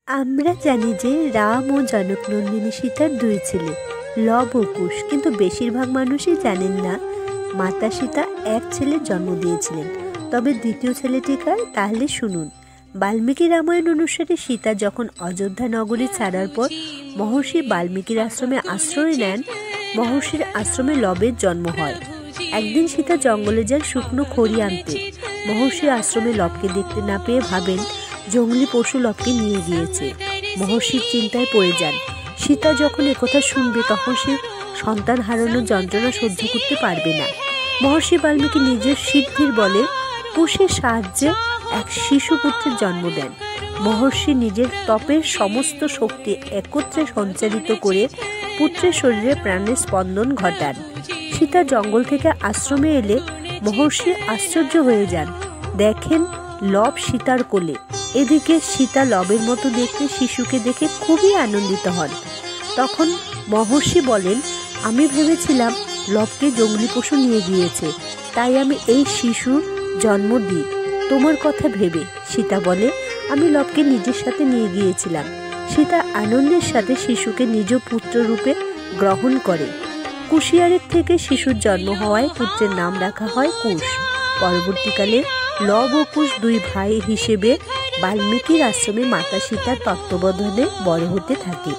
আমরা জানি যে রাম ও জনকনন্দিনী সীতার দুই ছেলে লব ও কুশ, কিন্তু বেশিরভাগ মানুষই জানেন না মাতা সীতা এক ছেলের জন্ম দিয়েছিলেন। তবে দ্বিতীয় ছেলেটি কার, তাহলে শুনুন। বাল্মীকি রামায়ণ অনুসারে সীতা যখন অযোধ্যা নগরী ছাড়ার পর মহর্ষি বাল্মীকির আশ্রমে আশ্রয় নেন, মহর্ষির আশ্রমে লবের জন্ম হয়। একদিন সীতা জঙ্গলে যান শুকনো খড়ি আনতে। মহর্ষির আশ্রমে লবকে দেখতে না পেয়ে ভাবেন জঙ্গলি পশু লবকে নিয়ে গিয়েছে। মহর্ষির চিন্তায় পড়ে যান। সীতা যখন একথা শুনবে তখন সে সন্তান হারানোর যন্ত্রণা সহ্য করতে পারবে না। মহর্ষি বাল্মীকি নিজের সিদ্ধির বলে কুশের সাহায্যে এক শিশুপুত্রের জন্ম দেন। মহর্ষি নিজের তপের সমস্ত শক্তি একত্রে সঞ্চারিত করে পুত্রের শরীরে প্রাণের স্পন্দন ঘটান। সীতা জঙ্গল থেকে আশ্রমে এলে মহর্ষি আশ্চর্য হয়ে যান, দেখেন লব সীতার কোলে। এদিকে সীতা লবের মতো দেখতে শিশুকে দেখে খুবই আনন্দিত হন। তখন মহর্ষি বলেন, আমি ভেবেছিলাম লবকে জঙ্গলি পশু নিয়ে গিয়েছে, তাই আমি এই শিশুর জন্ম দিই তোমার কথা ভেবে। সীতা বলে, আমি লবকে নিজের সাথে নিয়ে গিয়েছিলাম। সীতা আনন্দের সাথে শিশুকে নিজ পুত্র রূপে গ্রহণ করে। কুশিয়ারের থেকে শিশুর জন্ম হওয়ায় পুত্রের নাম রাখা হয় কুশ। পরবর্তীকালে লব ও কুশ দুই ভাই হিসেবে বাল্মীকির আশ্রমে মাতা সীতার তত্ত্বাবধানে বড় হতে থাকে।